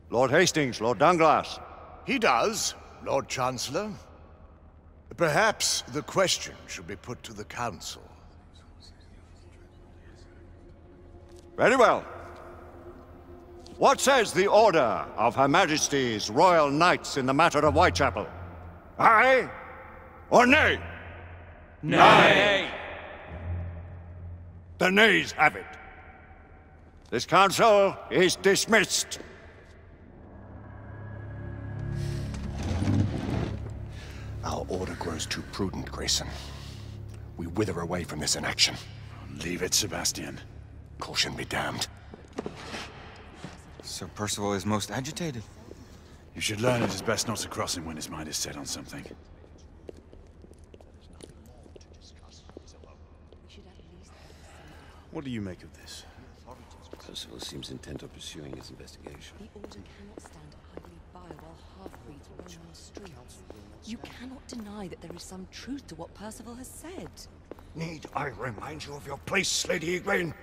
Lord Hastings, Lord Danglas. He does, Lord Chancellor. Perhaps the question should be put to the Council. Very well. What says the Order of Her Majesty's Royal Knights in the matter of Whitechapel? Aye or nay? Nay! The nays have it. This council is dismissed. Our order grows too prudent, Grayson. We wither away from this inaction. Leave it, Sebastian. Caution be damned. Sir Percival is most agitated. You should learn it is best not to cross him when his mind is set on something. What do you make of this? Percival seems intent on pursuing his investigation. The Order cannot stand idly by while half-breeds roam on the streets. You cannot deny that there is some truth to what Percival has said. Need I remind you of your place, Lady Igraine?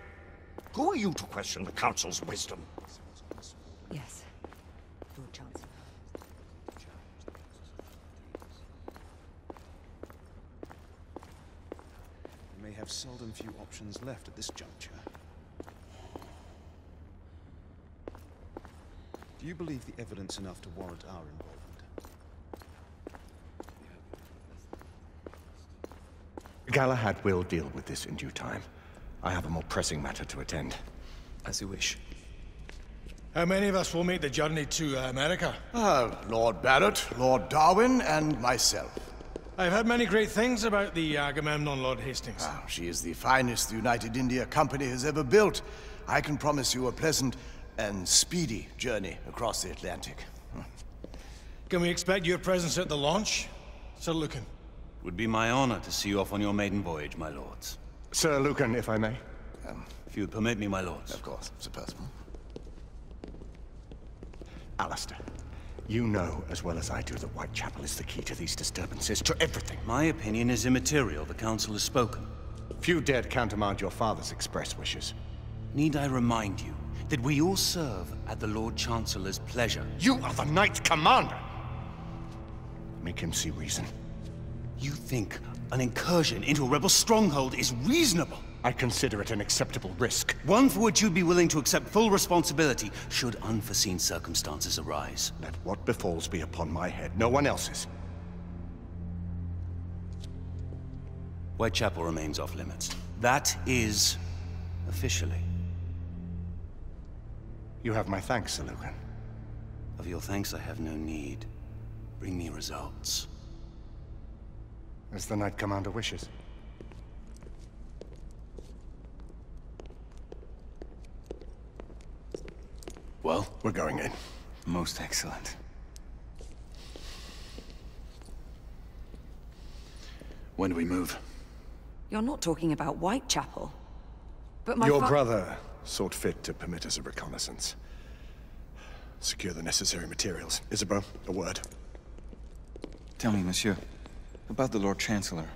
Who are you to question the Council's wisdom? Yes, Lord Chancellor. We may have seldom few options left at this juncture. Do you believe the evidence enough to warrant our involvement? Galahad will deal with this in due time. I have a more pressing matter to attend. As you wish. How many of us will make the journey to America? Lord Barrett, Lord Darwin, and myself. I've heard many great things about the Agamemnon, Lord Hastings. She is the finest the United India Company has ever built. I can promise you a pleasant and speedy journey across the Atlantic. Can we expect your presence at the launch, Sir Lucan? Would be my honor to see you off on your maiden voyage, my lords. Sir Lucan, if I may. If you would permit me, my lords. Of course, Sir Percival. Alistair, you know as well as I do that Whitechapel is the key to these disturbances, to everything. My opinion is immaterial. The Council has spoken. Few dared countermand your father's express wishes. Need I remind you that we all serve at the Lord Chancellor's pleasure? You are the Knight Commander! Make him see reason. You think an incursion into a rebel stronghold is reasonable? I consider it an acceptable risk. One for which you'd be willing to accept full responsibility should unforeseen circumstances arise. Let what befalls be upon my head, no one else's. Whitechapel remains off limits. That is... officially. You have my thanks, Sir Lucan. Of your thanks I have no need. Bring me results. As the Knight Commander wishes. Well, we're going in. Most excellent. When do we move? You're not talking about Whitechapel. But my Your brother sought fit to permit us a reconnaissance. Secure the necessary materials. Isabeau, a word. Tell me, monsieur, about the Lord Chancellor.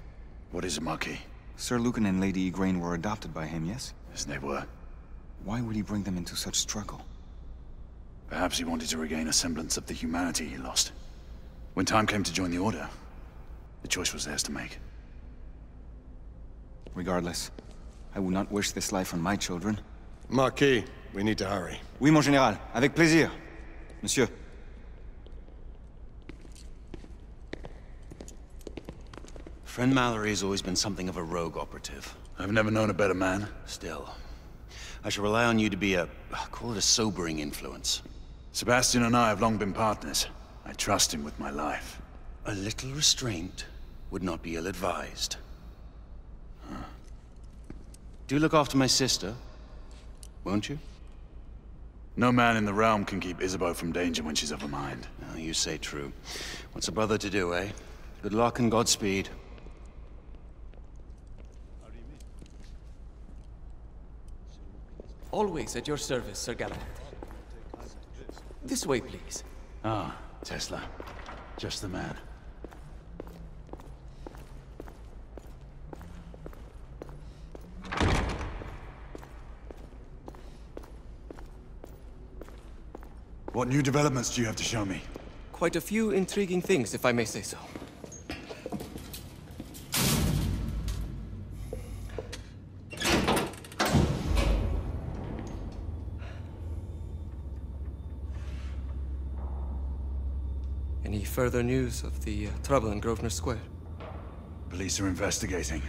What is it, Marquis? Sir Lucan and Lady Igraine were adopted by him, yes? Yes, they were. Why would he bring them into such struggle? Perhaps he wanted to regain a semblance of the humanity he lost. When time came to join the Order, the choice was theirs to make. Regardless, I would not wish this life on my children. Marquis, we need to hurry. Oui, mon général. Avec plaisir. Monsieur. Friend Mallory has always been something of a rogue operative. I've never known a better man. Still, I shall rely on you to be call it a sobering influence. Sebastian and I have long been partners. I trust him with my life. A little restraint would not be ill-advised. Do look after my sister, won't you? No man in the realm can keep Isabeau from danger when she's of a mind. Oh, you say true. What's a brother to do, eh? Good luck and Godspeed. Always at your service, Sir Galahad. This way, please. Ah, Tesla. Just the man. What new developments do you have to show me? Quite a few intriguing things, if I may say so. Any further news of the trouble in Grosvenor Square? Police are investigating.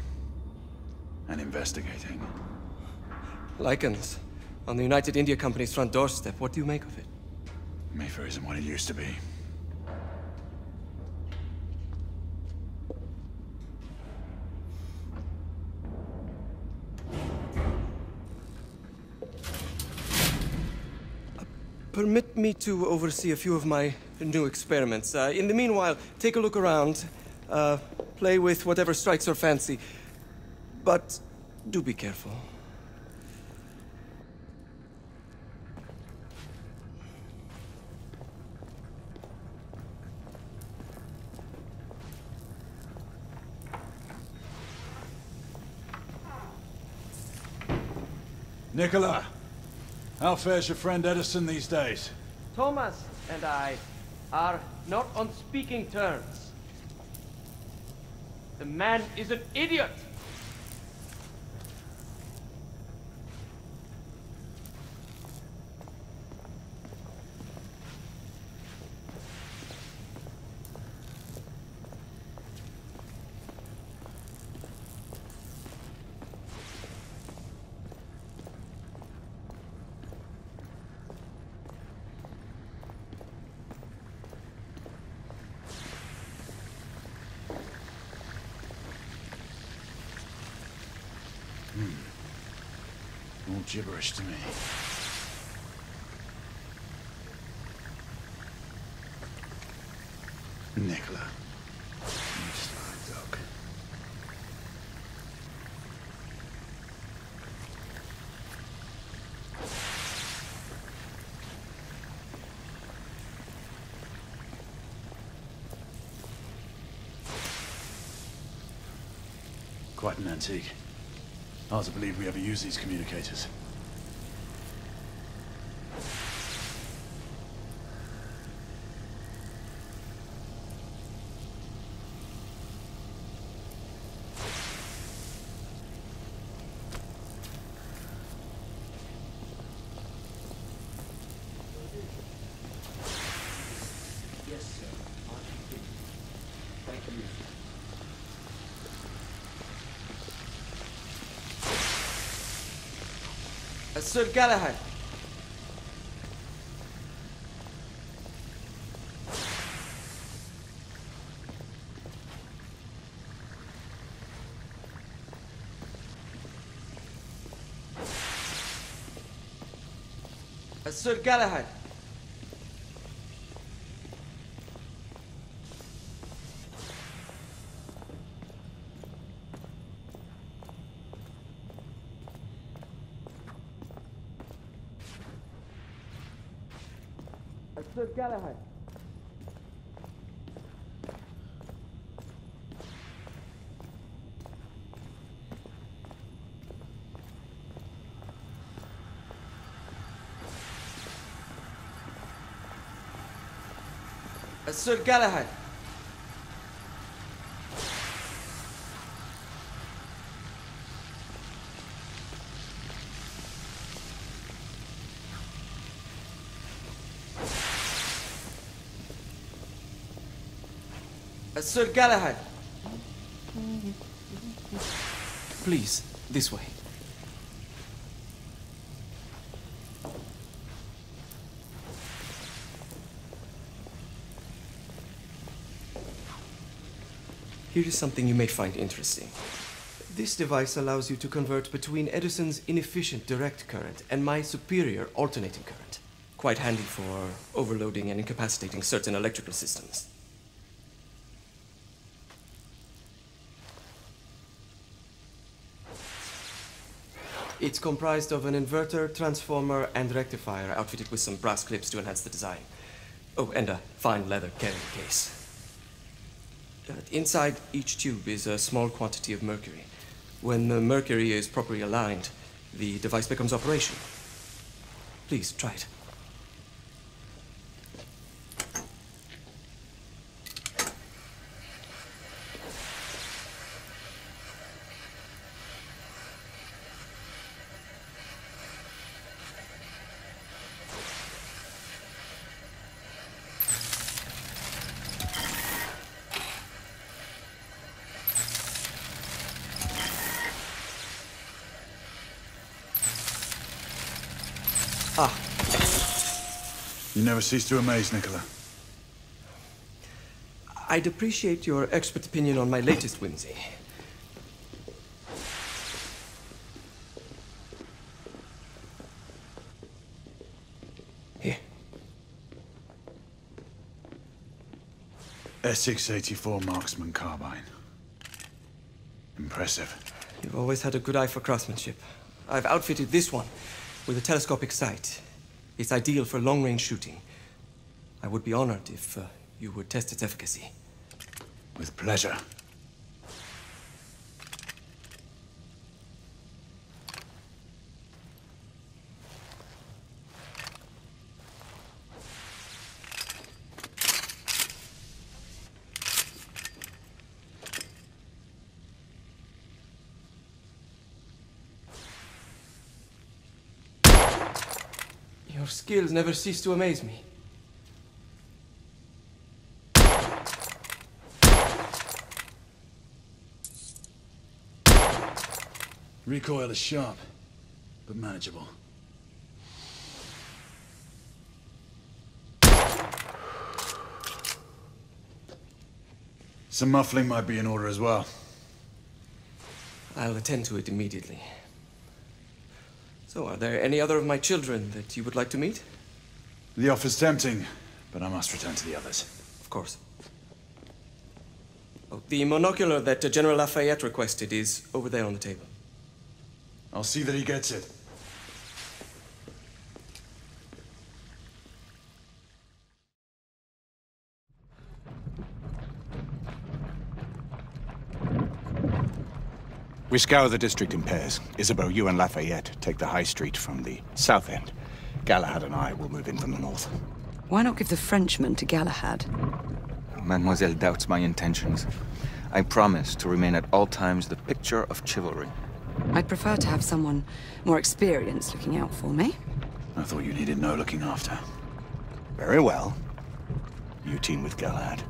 And investigating. Lycans, on the United India Company's front doorstep. What do you make of it? Mayfair isn't what it used to be. Permit me to oversee a few of my new experiments. In the meanwhile, take a look around. Play with whatever strikes your fancy. But do be careful. Nicola, how fares your friend Edison these days? Thomas and I are not on speaking terms. The man is an idiot! All gibberish to me. Nicola, you sly dog. Quite an antique. Hard to believe we ever use these communicators. Yes, sir. Thank you. Sir Galahad. Sir Galahad. Sir Galahad. Sir Galahad. Sir Galahad. Please, this way. Here is something you may find interesting. This device allows you to convert between Edison's inefficient direct current and my superior alternating current. Quite handy for overloading and incapacitating certain electrical systems. It's comprised of an inverter, transformer, and rectifier outfitted with some brass clips to enhance the design. Oh, and a fine leather carrying case. Inside each tube is a small quantity of mercury. When the mercury is properly aligned, the device becomes operational. Please, try it. You never cease to amaze, Nicola. I'd appreciate your expert opinion on my latest whimsy. Here. S684 Marksman Carbine. Impressive. You've always had a good eye for craftsmanship. I've outfitted this one with a telescopic sight. It's ideal for long-range shooting. I would be honored if you would test its efficacy. With pleasure. Your skills never cease to amaze me. Recoil is sharp, but manageable. Some muffling might be in order as well. I'll attend to it immediately. So, are there any other of my children that you would like to meet? The offer's tempting, but I must return to the others. Of course. Oh, the monocular that General Lafayette requested is over there on the table. I'll see that he gets it. We scour the district in pairs. Isabeau, you and Lafayette take the high street from the south end. Galahad and I will move in from the north. Why not give the Frenchman to Galahad? Mademoiselle doubts my intentions. I promise to remain at all times the picture of chivalry. I'd prefer to have someone more experienced looking out for me. I thought you needed no looking after. Very well. You team with Galahad.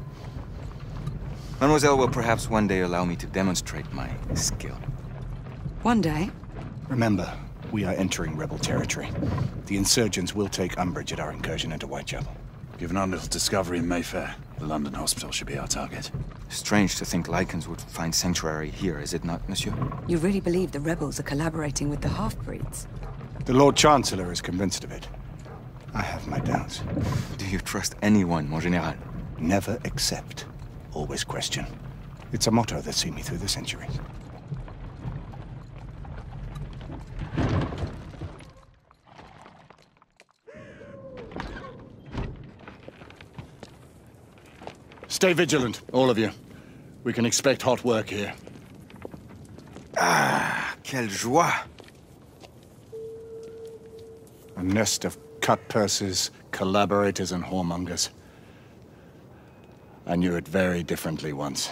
Mademoiselle will perhaps one day allow me to demonstrate my skill. One day? Remember, we are entering rebel territory. The insurgents will take umbrage at our incursion into Whitechapel. Given our little discovery in Mayfair, the London hospital should be our target. Strange to think Lycans would find sanctuary here, is it not, monsieur? You really believe the rebels are collaborating with the half-breeds? The Lord Chancellor is convinced of it. I have my doubts. Do you trust anyone, mon général? Never accept. Always question. It's a motto that's seen me through the centuries. Stay vigilant, all of you. We can expect hot work here. Ah, quelle joie! A nest of cut-purses, collaborators, and whoremongers. I knew it very differently once.